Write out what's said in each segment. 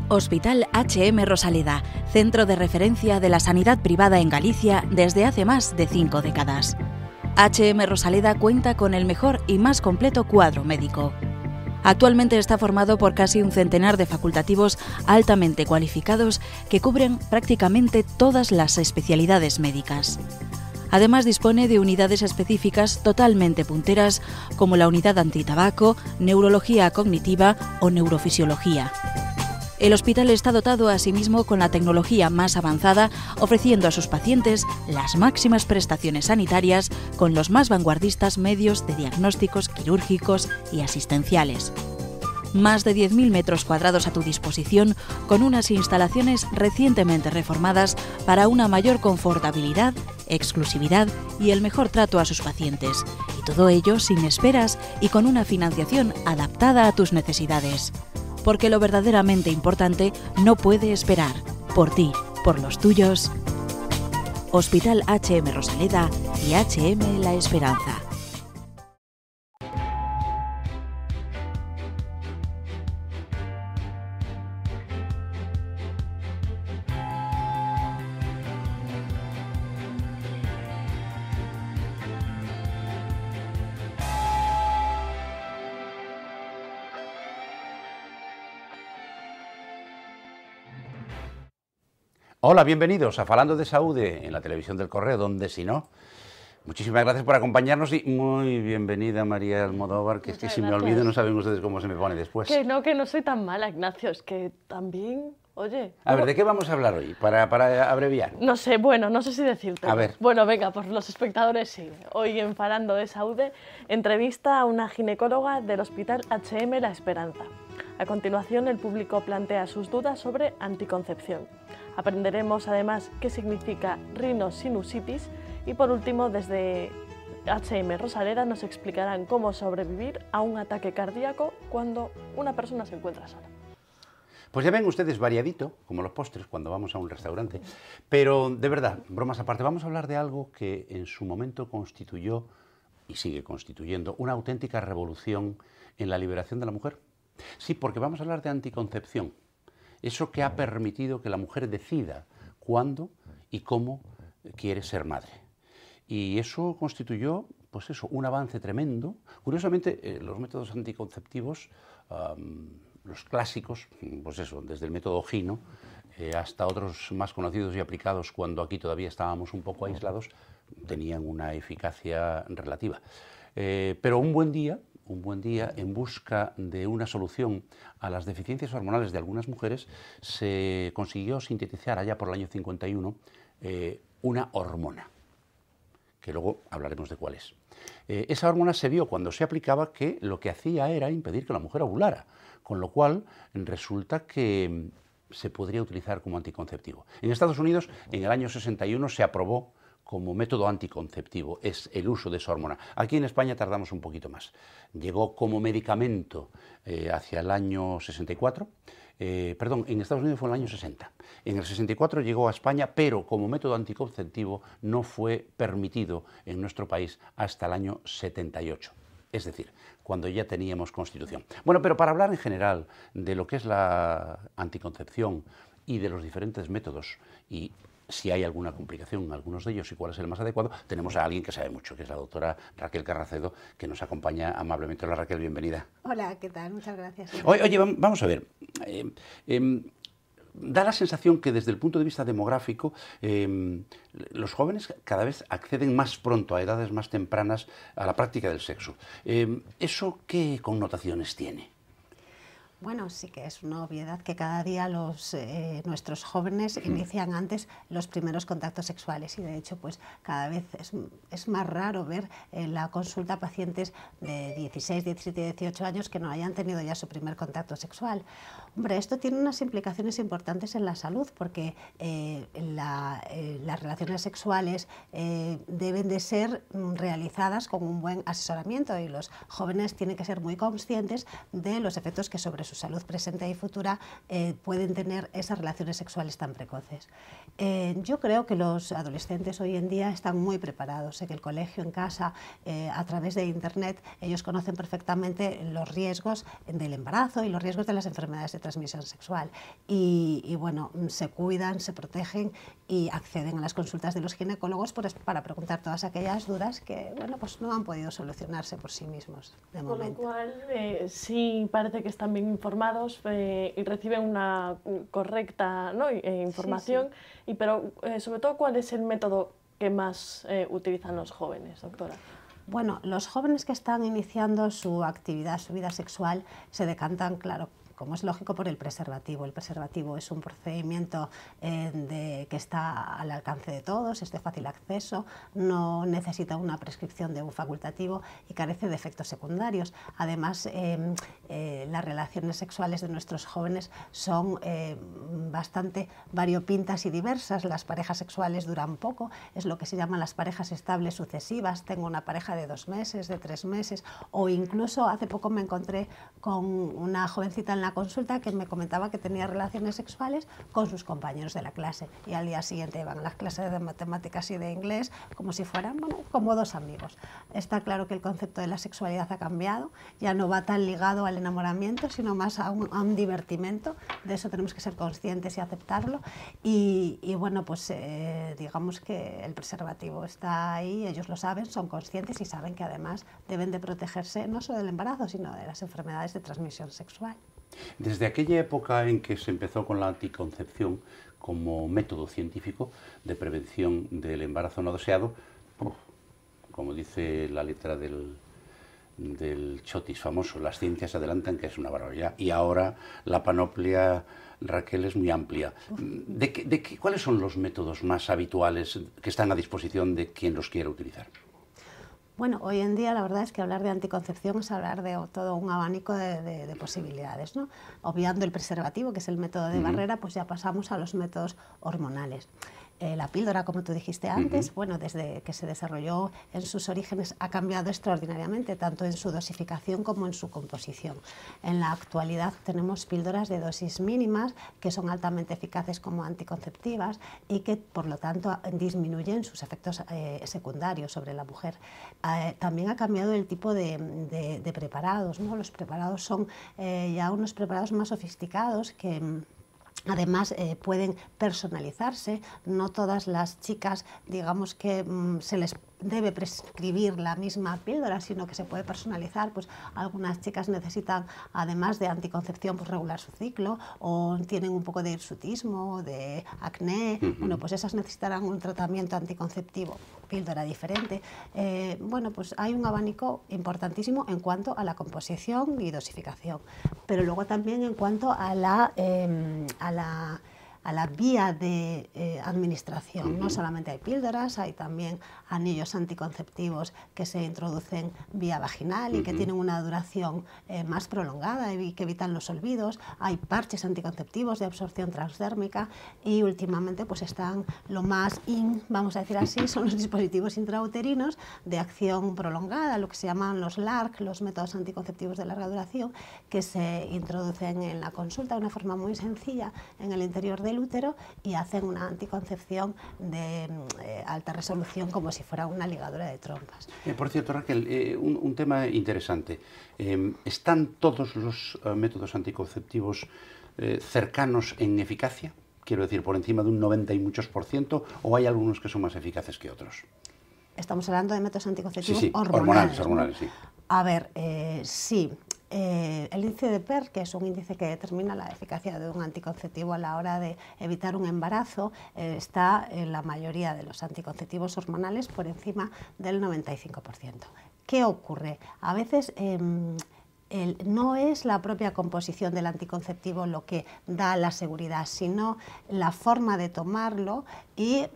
Hospital HM Rosaleda, centro de referencia de la sanidad privada en Galicia desde hace más de 5 décadas. HM Rosaleda cuenta con el mejor y más completo cuadro médico. Actualmente está formado por casi un centenar de facultativos altamente cualificados que cubren prácticamente todas las especialidades médicas. Además dispone de unidades específicas totalmente punteras como la unidad antitabaco, neurología cognitiva o neurofisiología. El hospital está dotado asimismo con la tecnología más avanzada, ofreciendo a sus pacientes las máximas prestaciones sanitarias con los más vanguardistas medios de diagnósticos quirúrgicos y asistenciales. Más de 10.000 metros cuadrados a tu disposición, con unas instalaciones recientemente reformadas para una mayor confortabilidad, exclusividad y el mejor trato a sus pacientes. Y todo ello sin esperas y con una financiación adaptada a tus necesidades. Porque lo verdaderamente importante no puede esperar. Por ti, por los tuyos. Hospital HM Rosaleda y HM La Esperanza. Hola, bienvenidos a Falando de Saúde en la televisión del Correo, donde si no. Muchísimas gracias por acompañarnos y muy bienvenida María Almodóvar, que es que si me olvido no saben ustedes cómo se me pone después. Que no soy tan mala, Ignacio, es que también, oye... A ver, ¿de qué vamos a hablar hoy? Para abreviar. No sé, bueno, no sé si decirte. A ver. Bueno, venga, por los espectadores sí. Hoy en Falando de Saúde, entrevista a una ginecóloga del Hospital HM La Esperanza. A continuación, el público plantea sus dudas sobre anticoncepción. Aprenderemos además qué significa rinosinusitis y por último desde HM Rosaleda nos explicarán cómo sobrevivir a un ataque cardíaco cuando una persona se encuentra sola. Pues ya ven ustedes variadito, como los postres cuando vamos a un restaurante, pero de verdad, bromas aparte, vamos a hablar de algo que en su momento constituyó y sigue constituyendo una auténtica revolución en la liberación de la mujer. Sí, porque vamos a hablar de anticoncepción. Eso que ha permitido que la mujer decida cuándo y cómo quiere ser madre. Y eso constituyó, pues eso, un avance tremendo. Curiosamente, los métodos anticonceptivos, los clásicos, pues eso, desde el método Gino hasta otros más conocidos y aplicados cuando aquí todavía estábamos un poco aislados, tenían una eficacia relativa. Pero un buen día, en busca de una solución a las deficiencias hormonales de algunas mujeres, se consiguió sintetizar allá por el año 51 una hormona, que luego hablaremos de cuál es. Esa hormona se vio cuando se aplicaba que lo que hacía era impedir que la mujer ovulara, con lo cual resulta que se podría utilizar como anticonceptivo. En Estados Unidos, en el año 61, se aprobó como método anticonceptivo, es el uso de esa hormona. Aquí en España tardamos un poquito más. Llegó como medicamento hacia el año 64, en Estados Unidos fue en el año 60. En el 64 llegó a España, pero como método anticonceptivo no fue permitido en nuestro país hasta el año 78. Es decir, cuando ya teníamos Constitución. Bueno, pero para hablar en general de lo que es la anticoncepción y de los diferentes métodos y si hay alguna complicación en algunos de ellos y cuál es el más adecuado, tenemos a alguien que sabe mucho, que es la doctora Raquel Carracedo, que nos acompaña amablemente. Hola Raquel, bienvenida. Hola, ¿qué tal? Muchas gracias. Oye, vamos a ver. Da la sensación que desde el punto de vista demográfico los jóvenes cada vez acceden más pronto, a edades más tempranas, a la práctica del sexo. ¿Eso qué connotaciones tiene? Bueno, sí que es una obviedad que cada día nuestros jóvenes inician antes los primeros contactos sexuales y de hecho pues cada vez es más raro ver en la consulta pacientes de 16, 17, 18 años que no hayan tenido ya su primer contacto sexual. Hombre, esto tiene unas implicaciones importantes en la salud porque las relaciones sexuales deben de ser realizadas con un buen asesoramiento y los jóvenes tienen que ser muy conscientes de los efectos que sobre su su salud presente y futura, pueden tener esas relaciones sexuales tan precoces. Yo creo que los adolescentes hoy en día están muy preparados en el colegio, en casa, a través de Internet. Ellos conocen perfectamente los riesgos del embarazo y los riesgos de las enfermedades de transmisión sexual. Y bueno, se cuidan, se protegen y acceden a las consultas de los ginecólogos para preguntar todas aquellas dudas que, bueno, pues no han podido solucionarse por sí mismos de momento. Con lo cual, sí parece que están bien informados y reciben una correcta, ¿no? Información, sí. Pero sobre todo, ¿cuál es el método que más utilizan los jóvenes, doctora? Bueno, los jóvenes que están iniciando su actividad, su vida sexual, se decantan, claro, como es lógico, por el preservativo. El preservativo es un procedimiento que está al alcance de todos, es de fácil acceso, no necesita una prescripción de un facultativo y carece de efectos secundarios. Además, las relaciones sexuales de nuestros jóvenes son bastante variopintas y diversas. Las parejas sexuales duran poco, es lo que se llaman las parejas estables sucesivas. Tengo una pareja de 2 meses, de 3 meses, o incluso hace poco me encontré con una jovencita en la consulta que me comentaba que tenía relaciones sexuales con sus compañeros de la clase y al día siguiente van a las clases de matemáticas y de inglés como si fueran, bueno, como 2 amigos. Está claro que el concepto de la sexualidad ha cambiado, ya no va tan ligado al enamoramiento, sino más a un divertimento. De eso tenemos que ser conscientes y aceptarlo. Y bueno, pues digamos que el preservativo está ahí, ellos lo saben, son conscientes y saben que además deben de protegerse no solo del embarazo, sino de las enfermedades de transmisión sexual. Desde aquella época en que se empezó con la anticoncepción como método científico de prevención del embarazo no deseado, como dice la letra del chotis famoso, las ciencias adelantan, que es una barbaridad, y ahora la panoplia, Raquel, es muy amplia. ¿Cuáles son los métodos más habituales que están a disposición de quien los quiera utilizar? Bueno, hoy en día la verdad es que hablar de anticoncepción es hablar de todo un abanico de posibilidades, ¿no? Obviando el preservativo, que es el método de barrera, pues ya pasamos a los métodos hormonales. La píldora, como tú dijiste antes, bueno, desde que se desarrolló en sus orígenes ha cambiado extraordinariamente, tanto en su dosificación como en su composición. En la actualidad tenemos píldoras de dosis mínimas que son altamente eficaces como anticonceptivas y que, por lo tanto, disminuyen sus efectos secundarios sobre la mujer. También ha cambiado el tipo de preparados, ¿no? Los preparados son ya unos preparados más sofisticados que además pueden personalizarse. No todas las chicas, digamos que se les debe prescribir la misma píldora, sino que se puede personalizar. Pues algunas chicas necesitan, además de anticoncepción, pues regular su ciclo, o tienen un poco de hirsutismo, de acné, bueno, pues esas necesitarán un tratamiento anticonceptivo, píldora diferente. Bueno, pues hay un abanico importantísimo en cuanto a la composición y dosificación, pero luego también en cuanto a la vía de administración. No solamente hay píldoras, hay también anillos anticonceptivos que se introducen vía vaginal y que tienen una duración más prolongada y que evitan los olvidos. Hay parches anticonceptivos de absorción transdérmica y últimamente pues están lo más vamos a decir así, son los dispositivos intrauterinos de acción prolongada, lo que se llaman los LARC, los métodos anticonceptivos de larga duración, que se introducen en la consulta de una forma muy sencilla en el interior del útero y hacen una anticoncepción de alta resolución como si fuera una ligadura de trompas. Por cierto, Raquel, un tema interesante. ¿Están todos los métodos anticonceptivos cercanos en eficacia? Quiero decir, por encima de un 90 y muchos %, ¿o hay algunos que son más eficaces que otros? Estamos hablando de métodos anticonceptivos sí, hormonales. Hormonales, sí. A ver, sí. El índice de PER, que es un índice que determina la eficacia de un anticonceptivo a la hora de evitar un embarazo, está en la mayoría de los anticonceptivos hormonales por encima del 95%. ¿Qué ocurre? A veces no es la propia composición del anticonceptivo lo que da la seguridad, sino la forma de tomarlo y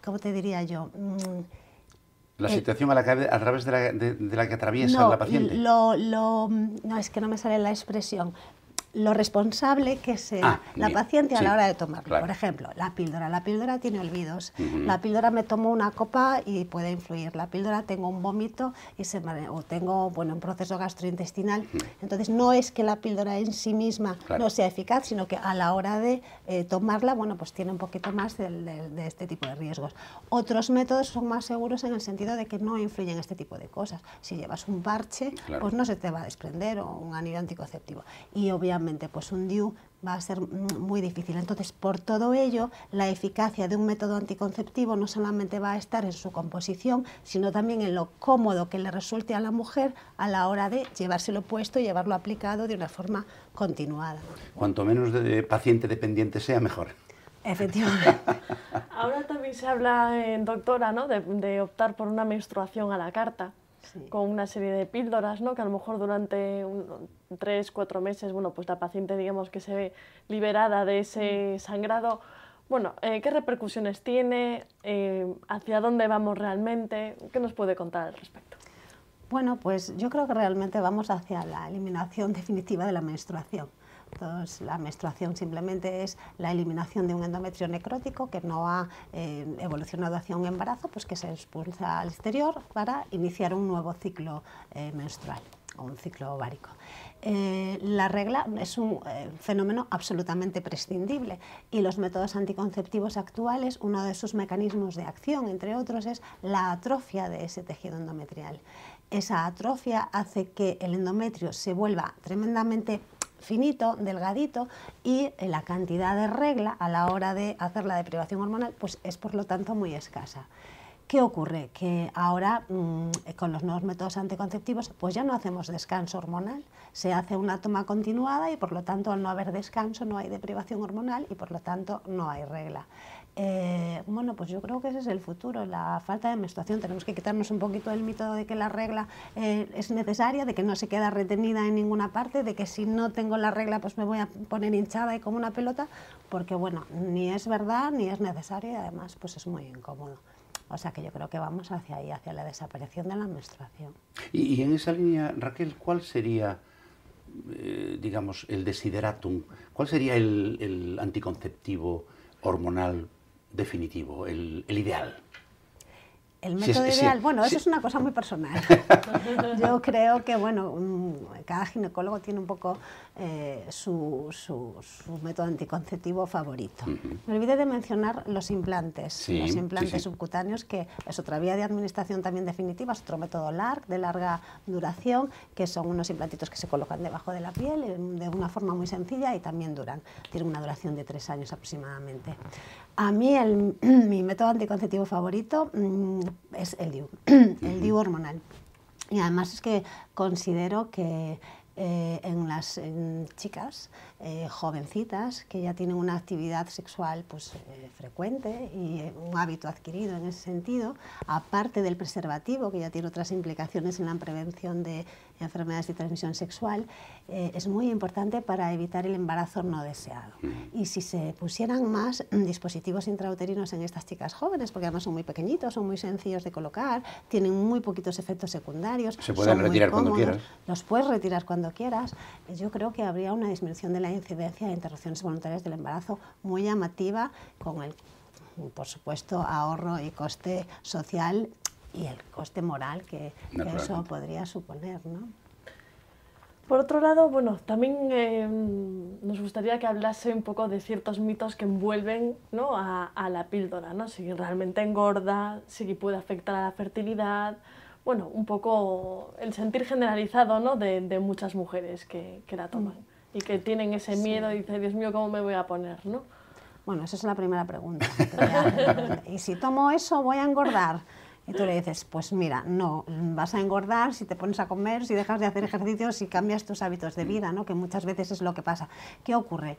¿cómo te diría yo? La situación a través de la que atraviesa la paciente. No, es que no me sale la expresión. lo responsable que sea la paciente a la hora de tomarlo. Claro. Por ejemplo, la píldora tiene olvidos. La píldora me tomo una copa y puede influir. La píldora tengo un vómito o tengo un proceso gastrointestinal. Entonces no es que la píldora en sí misma no sea eficaz, sino que a la hora de tomarla, pues tiene un poquito más de este tipo de riesgos. Otros métodos son más seguros en el sentido de que no influyen este tipo de cosas. Si llevas un parche, pues no se te va a desprender, o un anillo anticonceptivo. Y obviamente pues un DIU va a ser muy difícil. Entonces, por todo ello, la eficacia de un método anticonceptivo no solamente va a estar en su composición, sino también en lo cómodo que le resulte a la mujer a la hora de llevárselo puesto y llevarlo aplicado de una forma continuada. Cuanto menos de paciente dependiente sea, mejor. Efectivamente. Ahora también se habla, doctora, ¿no?, de optar por una menstruación a la carta. Sí. Con una serie de píldoras, ¿no?, que a lo mejor durante 3-4 meses, pues la paciente, digamos, que se ve liberada de ese sangrado. ¿Qué repercusiones tiene? ¿Hacia dónde vamos realmente? ¿Qué nos puede contar al respecto? Pues yo creo que realmente vamos hacia la eliminación definitiva de la menstruación. Entonces, la menstruación simplemente es la eliminación de un endometrio necrótico que no ha evolucionado hacia un embarazo, pues que se expulsa al exterior para iniciar un nuevo ciclo menstrual o un ciclo ovárico. La regla es un fenómeno absolutamente prescindible y los métodos anticonceptivos actuales, uno de sus mecanismos de acción, entre otros, es la atrofia de ese tejido endometrial. Esa atrofia hace que el endometrio se vuelva tremendamente finito, delgadito, y la cantidad de regla a la hora de hacer la deprivación hormonal pues es por lo tanto muy escasa. ¿Qué ocurre? Que ahora con los nuevos métodos anticonceptivos pues ya no hacemos descanso hormonal, se hace una toma continuada y por lo tanto al no haber descanso no hay deprivación hormonal y por lo tanto no hay regla. Pues yo creo que ese es el futuro, la falta de menstruación. Tenemos que quitarnos un poquito el mito de que la regla es necesaria, de que no se queda retenida en ninguna parte, de que si no tengo la regla pues me voy a poner hinchada y como una pelota, porque ni es verdad ni es necesario y además pues es muy incómodo. O sea que yo creo que vamos hacia ahí, hacia la desaparición de la menstruación. Y en esa línea, Raquel, ¿cuál sería, digamos, el desideratum? ¿Cuál sería el anticonceptivo hormonal definitivo, el ideal? El método ideal, eso es una cosa muy personal. Yo creo que, cada ginecólogo tiene un poco su método anticonceptivo favorito. Me olvidé de mencionar los implantes, los implantes subcutáneos, que es otra vía de administración también definitiva, es otro método LARC, de larga duración, que son unos implantitos que se colocan debajo de la piel de una forma muy sencilla y también duran. Tienen una duración de 3 años aproximadamente. A mí mi método anticonceptivo favorito es el DIU, el DIU hormonal. Y además es que considero que en las chicas jovencitas que ya tienen una actividad sexual frecuente y un hábito adquirido en ese sentido, aparte del preservativo, que ya tiene otras implicaciones en la prevención de enfermedades de transmisión sexual, es muy importante para evitar el embarazo no deseado. Y si se pusieran más dispositivos intrauterinos en estas chicas jóvenes, porque además son muy pequeñitos, son muy sencillos de colocar, tienen muy poquitos efectos secundarios, se pueden retirar cuando quieras. Los puedes retirar cuando quieras. Yo creo que habría una disminución de la incidencia de interrupciones voluntarias del embarazo muy llamativa, con el, por supuesto, ahorro y coste social y el coste moral que eso podría suponer, ¿no? Por otro lado, también nos gustaría que hablase un poco de ciertos mitos que envuelven, ¿no?, a la píldora, ¿no? Si realmente engorda, si puede afectar a la fertilidad, un poco el sentir generalizado, ¿no?, de muchas mujeres que la toman y que tienen ese miedo y dicen, Dios mío, ¿cómo me voy a poner?, ¿no? Esa es la primera pregunta. ¿Y si tomo eso voy a engordar? Y tú le dices, pues mira, no, vas a engordar si te pones a comer, si dejas de hacer ejercicio, si cambias tus hábitos de vida, ¿no?, que muchas veces es lo que pasa. ¿Qué ocurre?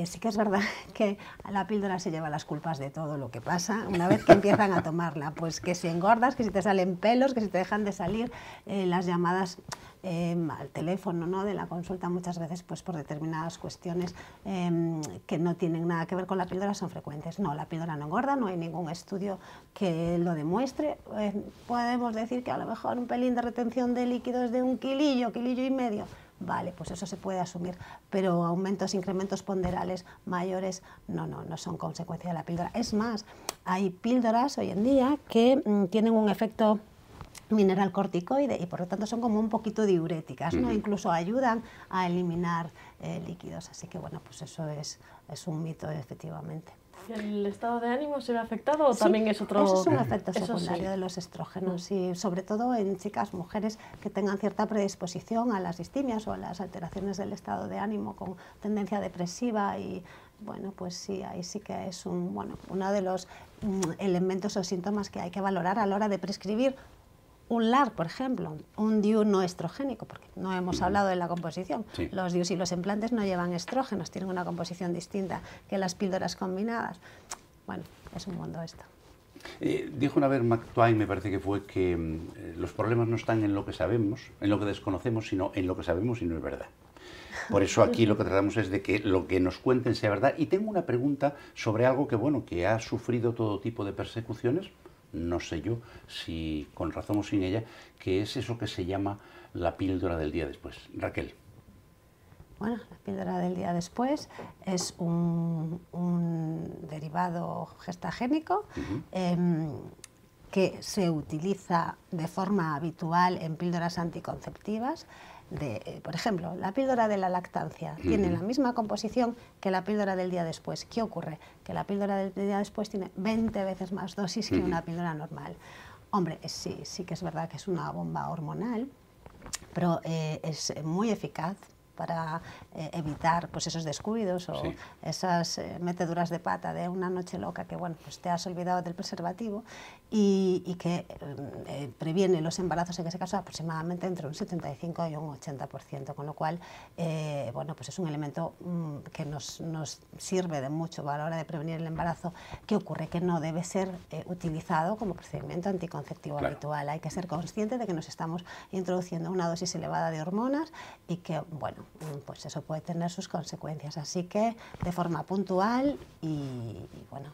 Sí que es verdad que la píldora se lleva las culpas de todo lo que pasa una vez que empiezan a tomarla, pues que si engordas, que si te salen pelos, que si te dejan de salir, las llamadas al teléfono, ¿no?, de la consulta muchas veces pues por determinadas cuestiones que no tienen nada que ver con la píldora son frecuentes. No, la píldora no engorda, no hay ningún estudio que lo demuestre. Podemos decir que a lo mejor un pelín de retención de líquidos de 1 kilillo, kilillo y medio, vale, pues eso se puede asumir, pero aumentos, incrementos ponderales mayores no son consecuencia de la píldora. Es más, hay píldoras hoy en día que tienen un efecto mineral corticoide y por lo tanto son como un poquito diuréticas, ¿no? Incluso ayudan a eliminar líquidos, así que bueno, pues eso es un mito efectivamente. ¿El estado de ánimo se ve afectado o también es otro...? Eso es un efecto Eso secundario de los estrógenos y sobre todo en chicas, mujeres que tengan cierta predisposición a las distimias o a las alteraciones del estado de ánimo con tendencia depresiva y bueno, pues sí, ahí sí que es uno de los elementos o síntomas que hay que valorar a la hora de prescribir un LAR, por ejemplo, un DIU no estrogénico, porque no hemos hablado de la composición. Sí. Los DIUs y los implantes no llevan estrógenos, tienen una composición distinta que las píldoras combinadas. Bueno, es un mundo esto. Dijo una vez Mark Twain, me parece que fue, que los problemas no están en lo que sabemos, en lo que desconocemos, sino en lo que sabemos y no es verdad. Por eso aquí lo que tratamos es de que lo que nos cuenten sea verdad. Y tengo una pregunta sobre algo que, bueno, que ha sufrido todo tipo de persecuciones, no sé yo si con razón o sin ella, que es eso que se llama la píldora del día después. Raquel. Bueno, la píldora del día después es un derivado gestagénico que se utiliza de forma habitual en píldoras anticonceptivas. Por ejemplo, la píldora de la lactancia tiene la misma composición que la píldora del día después. ¿Qué ocurre? Que la píldora del día después tiene 20 veces más dosis que una píldora normal. Hombre, sí que es verdad que es una bomba hormonal, pero es muy eficaz para evitar pues esos descuidos o esas meteduras de pata de una noche loca que bueno, pues te has olvidado del preservativo y que previene los embarazos, en ese caso aproximadamente entre un 75 y un 80%, con lo cual bueno, pues es un elemento que nos sirve de mucho a la hora de prevenir el embarazo. ¿Qué ocurre? Que no debe ser utilizado como procedimiento anticonceptivo habitual. Hay que ser consciente de que nos estamos introduciendo una dosis elevada de hormonas y que, bueno, pues eso puede tener sus consecuencias. Así que de forma puntual y bueno,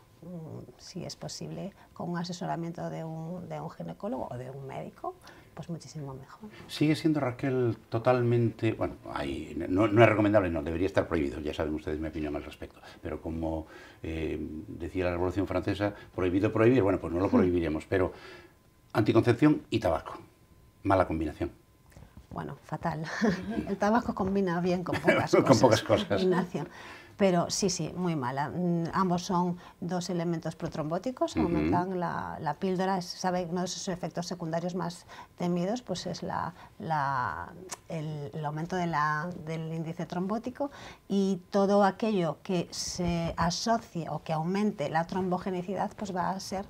si es posible, con un asesoramiento de un ginecólogo o de un médico, pues muchísimo mejor. Sigue siendo, Raquel, totalmente, bueno, no es recomendable, no, debería estar prohibido, ya saben ustedes mi opinión al respecto, pero como decía la Revolución Francesa, prohibido prohibir, bueno, pues no lo prohibiríamos, pero anticoncepción y tabaco, mala combinación. Bueno, fatal. El tabaco combina bien con pocas cosas. Con pocas cosas. Ignacio. Pero sí, muy mala. Ambos son dos elementos protrombóticos, aumentan la píldora. Sabe, uno de sus efectos secundarios más temidos pues es el aumento del índice trombótico, y todo aquello que se asocie o que aumente la trombogenicidad pues va a ser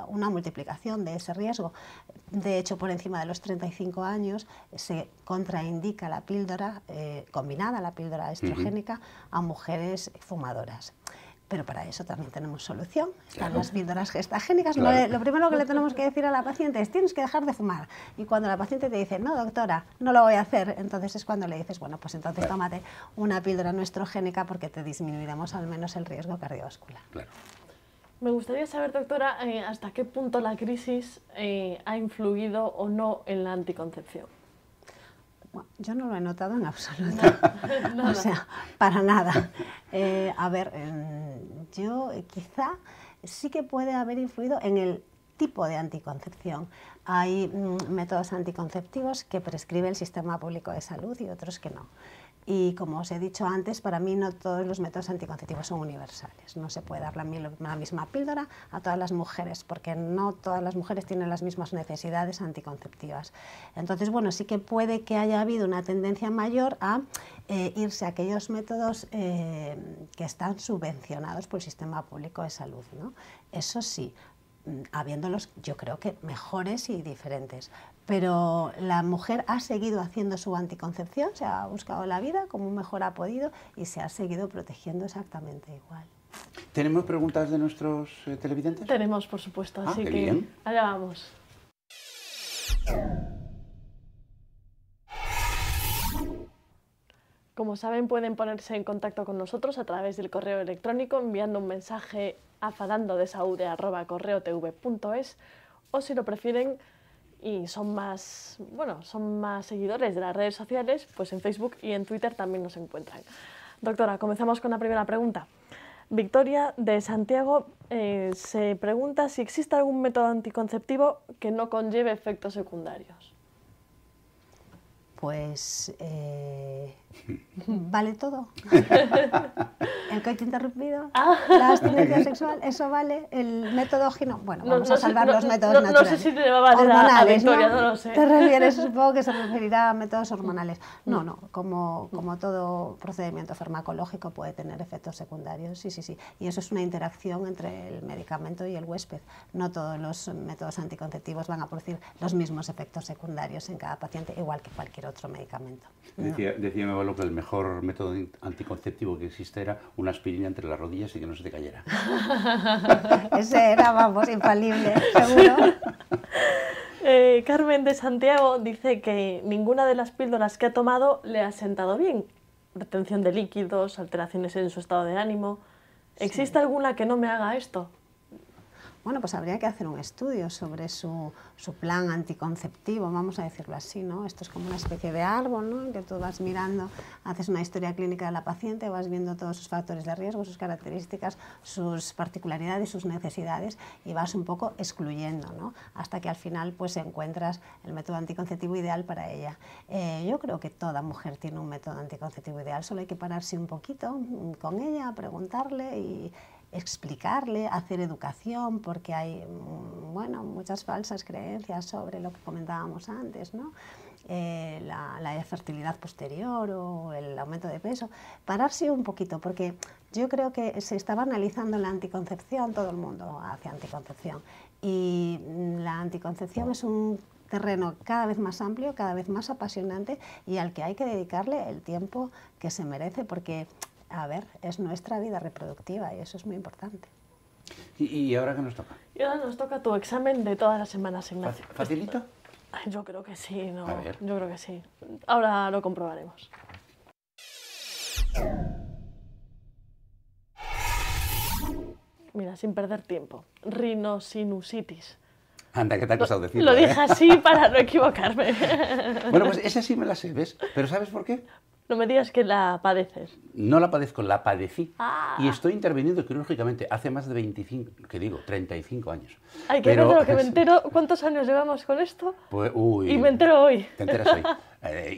una multiplicación de ese riesgo. De hecho, por encima de los 35 años se contraindica la píldora combinada, la píldora estrogénica, a mujeres fumadoras. Pero para eso también tenemos solución. Están las píldoras gestagénicas. Claro. Lo primero que le tenemos que decir a la paciente es: tienes que dejar de fumar. Y cuando la paciente te dice: no, doctora, no lo voy a hacer, entonces es cuando le dices: bueno, pues entonces tómate una píldora no estrogénica porque te disminuiremos al menos el riesgo cardiovascular. Claro. Me gustaría saber, doctora, hasta qué punto la crisis ha influido o no en la anticoncepción. Bueno, yo no lo he notado en absoluto, o sea, para nada. A ver, yo quizá sí que puede haber influido en el tipo de anticoncepción. Hay métodos anticonceptivos que prescribe el Sistema Público de Salud y otros que no. Y como os he dicho antes, para mí no todos los métodos anticonceptivos son universales. No se puede dar la misma píldora a todas las mujeres, porque no todas las mujeres tienen las mismas necesidades anticonceptivas. Entonces, bueno, sí que puede que haya habido una tendencia mayor a irse a aquellos métodos que están subvencionados por el Sistema Público de Salud, ¿no? Eso sí, habiéndolos, yo creo que mejores y diferentes. Pero la mujer ha seguido haciendo su anticoncepción, se ha buscado la vida como mejor ha podido y se ha seguido protegiendo exactamente igual. ¿Tenemos preguntas de nuestros televidentes? Tenemos, por supuesto, así que bien. Allá vamos. Como saben, pueden ponerse en contacto con nosotros a través del correo electrónico enviando un mensaje a fadandodesaude@correotv.es, o si lo prefieren, y son más seguidores de las redes sociales, pues en Facebook y en Twitter también nos encuentran. Doctora, comenzamos con la primera pregunta. Victoria de Santiago se pregunta si existe algún método anticonceptivo que no conlleve efectos secundarios. Pues vale todo. El coito interrumpido, la abstinencia sexual, eso vale. El método gino, bueno, vamos a salvar los métodos naturales. No sé si le va a valer a Victoria, no lo sé. ¿Te refieres? Supongo que se referirá a métodos hormonales. No, como todo procedimiento farmacológico puede tener efectos secundarios, sí. Y eso es una interacción entre el medicamento y el huésped. No todos los métodos anticonceptivos van a producir los mismos efectos secundarios en cada paciente, igual que cualquier otro medicamento. Decía mi abuelo que el mejor método anticonceptivo que existe era una aspirina entre las rodillas y que no se te cayera. Ese era, vamos, infalible, seguro. Carmen de Santiago dice que ninguna de las píldoras que ha tomado le ha sentado bien. Retención de líquidos, alteraciones en su estado de ánimo. ¿Existe alguna que no me haga esto? Bueno, pues habría que hacer un estudio sobre su plan anticonceptivo, vamos a decirlo así, ¿no? Esto es como una especie de árbol, ¿no? En que tú vas mirando, haces una historia clínica de la paciente, vas viendo todos sus factores de riesgo, sus características, sus particularidades, sus necesidades y vas un poco excluyendo, ¿no? Hasta que al final pues encuentras el método anticonceptivo ideal para ella. Yo creo que toda mujer tiene un método anticonceptivo ideal, solo hay que pararse un poquito con ella, preguntarle y explicarle, hacer educación, porque hay muchas falsas creencias sobre lo que comentábamos antes, ¿no? La fertilidad posterior o el aumento de peso. Pararse un poquito, porque yo creo que se estaba analizando la anticoncepción, todo el mundo hace anticoncepción, y la anticoncepción es un terreno cada vez más amplio, cada vez más apasionante y al que hay que dedicarle el tiempo que se merece, porque a ver, es nuestra vida reproductiva y eso es muy importante. ¿Y ahora qué nos toca? Y ahora nos toca tu examen de todas las semanas, Ignacio. ¿Facilito? Yo creo que sí, ¿no? A ver. Yo creo que sí. Ahora lo comprobaremos. Mira, sin perder tiempo. Rinosinusitis. Anda, ¿qué te ha costado decirlo? Lo dije así para no equivocarme. Bueno, pues esa sí me la sé, ¿ves? ¿Pero sabes por qué? No me digas que la padeces. No la padezco, la padecí. Y estoy interviniendo quirúrgicamente hace más de 35 años. Ay, que no de lo que me entero. ¿Cuántos años llevamos con esto? Pues, uy, y me entero hoy. Te enteras hoy.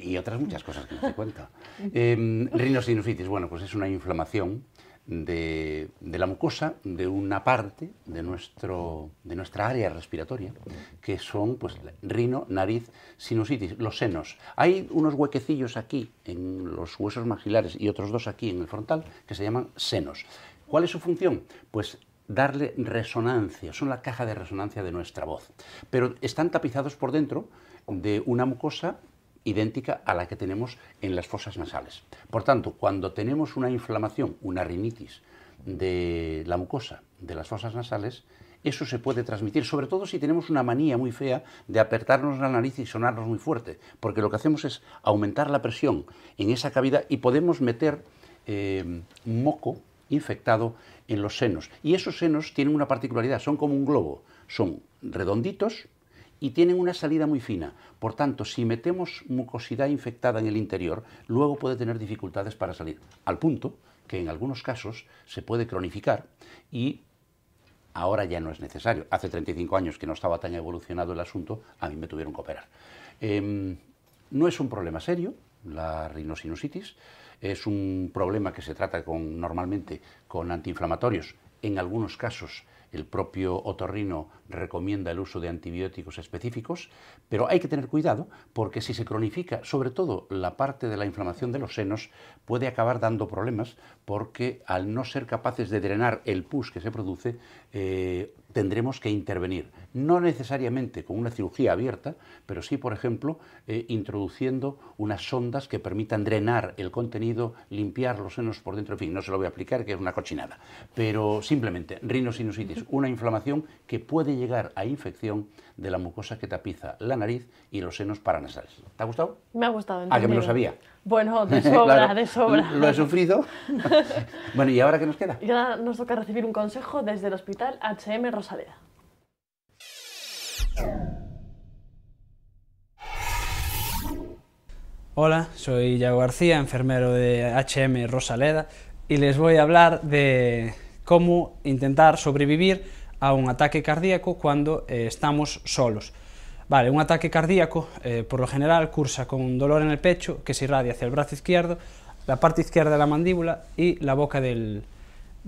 Y otras muchas cosas que no te cuento. Rinosinusitis, bueno, pues es una inflamación de la mucosa de una parte de nuestra área respiratoria, que son pues rino, nariz, sinusitis, los senos. Hay unos huequecillos aquí en los huesos maxilares y otros dos aquí en el frontal que se llaman senos. ¿Cuál es su función? Pues darle resonancia, son la caja de resonancia de nuestra voz, pero están tapizados por dentro de una mucosa idéntica a la que tenemos en las fosas nasales. Por tanto, cuando tenemos una inflamación, una rinitis de la mucosa de las fosas nasales, eso se puede transmitir, sobre todo si tenemos una manía muy fea de apretarnos la nariz y sonarnos muy fuerte, porque lo que hacemos es aumentar la presión en esa cavidad y podemos meter moco infectado en los senos. Y esos senos tienen una particularidad, son como un globo, son redonditos, y tienen una salida muy fina. Por tanto, si metemos mucosidad infectada en el interior, luego puede tener dificultades para salir, al punto que en algunos casos se puede cronificar y ahora ya no es necesario. Hace 35 años que no estaba tan evolucionado el asunto, a mí me tuvieron que operar. No es un problema serio, la rinosinusitis, es un problema que se trata normalmente con antiinflamatorios, en algunos casos el propio otorrino recomienda el uso de antibióticos específicos, pero hay que tener cuidado porque si se cronifica, sobre todo la parte de la inflamación de los senos, puede acabar dando problemas porque al no ser capaces de drenar el pus que se produce, tendremos que intervenir. No necesariamente con una cirugía abierta, pero sí, por ejemplo, introduciendo unas sondas que permitan drenar el contenido, limpiar los senos por dentro, en fin, no se lo voy a explicar, que es una cochinada, pero simplemente rinosinusitis, una inflamación que puede llegar a infección de la mucosa que tapiza la nariz y los senos paranasales. ¿Te ha gustado? Me ha gustado. Entendido. ¿A que me lo sabía? Bueno, de sobra, claro, de sobra. Lo he sufrido. Bueno, ¿y ahora qué nos queda? Y ahora nos toca recibir un consejo desde el Hospital HM Rosaleda. Hola, soy Iago García, enfermero de HM Rosaleda, y les voy a hablar de cómo intentar sobrevivir a un ataque cardíaco cuando estamos solos. Vale, un ataque cardíaco por lo general cursa con un dolor en el pecho que se irradia hacia el brazo izquierdo, la parte izquierda de la mandíbula y la boca del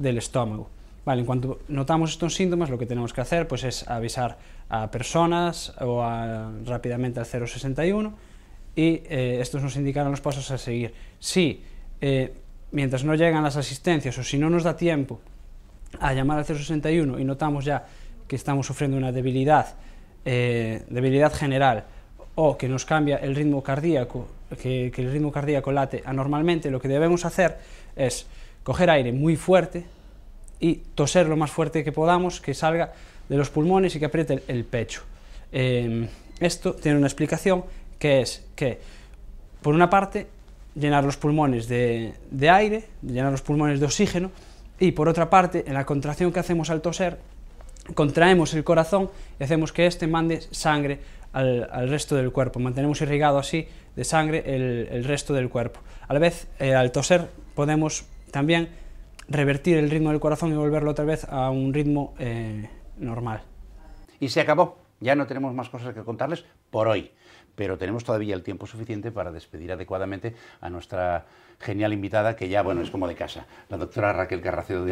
estómago. Vale, en cuanto notamos estos síntomas, lo que tenemos que hacer pues, es avisar a personas o rápidamente al 061 y estos nos indicarán los pasos a seguir. Si mientras no llegan las asistencias o si no nos da tiempo a llamar al 061 y notamos ya que estamos sufriendo una debilidad general o que nos cambia el ritmo cardíaco, que el ritmo cardíaco late anormalmente, lo que debemos hacer es coger aire muy fuerte y toser lo más fuerte que podamos, que salga de los pulmones y que apriete el pecho. Esto tiene una explicación, que es que, por una parte, llenar los pulmones de aire, llenar los pulmones de oxígeno, y por otra parte, en la contracción que hacemos al toser, contraemos el corazón y hacemos que éste mande sangre al resto del cuerpo. Mantenemos irrigado así de sangre el resto del cuerpo. A la vez, al toser podemos también revertir el ritmo del corazón y volverlo otra vez a un ritmo normal. Y se acabó. Ya no tenemos más cosas que contarles por hoy, pero tenemos todavía el tiempo suficiente para despedir adecuadamente a nuestra genial invitada, que ya, bueno, es como de casa, la doctora Raquel Carracedo,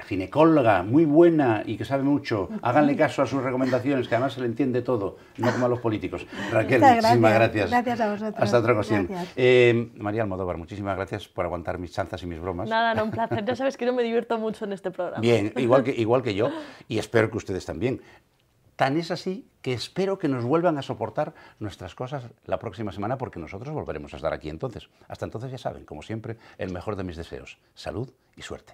ginecóloga, muy buena y que sabe mucho. Háganle caso a sus recomendaciones, que además se le entiende todo, no como a los políticos. Raquel, muchísimas gracias. Gracias a vosotros. Hasta otra ocasión. María Almodóvar, muchísimas gracias por aguantar mis chanzas y mis bromas. Nada, no, un placer. Ya sabes que yo me divierto mucho en este programa. Bien, igual que yo, y espero que ustedes también. Tan es así que espero que nos vuelvan a soportar nuestras cosas la próxima semana, porque nosotros volveremos a estar aquí entonces. Hasta entonces, ya saben, como siempre, el mejor de mis deseos. Salud y suerte.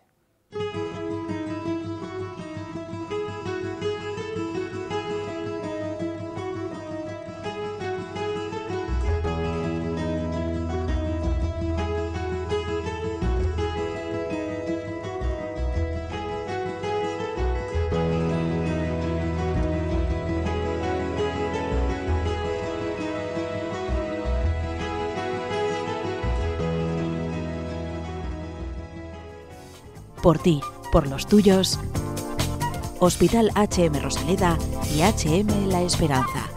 Por ti, por los tuyos, Hospital HM Rosaleda y HM La Esperanza.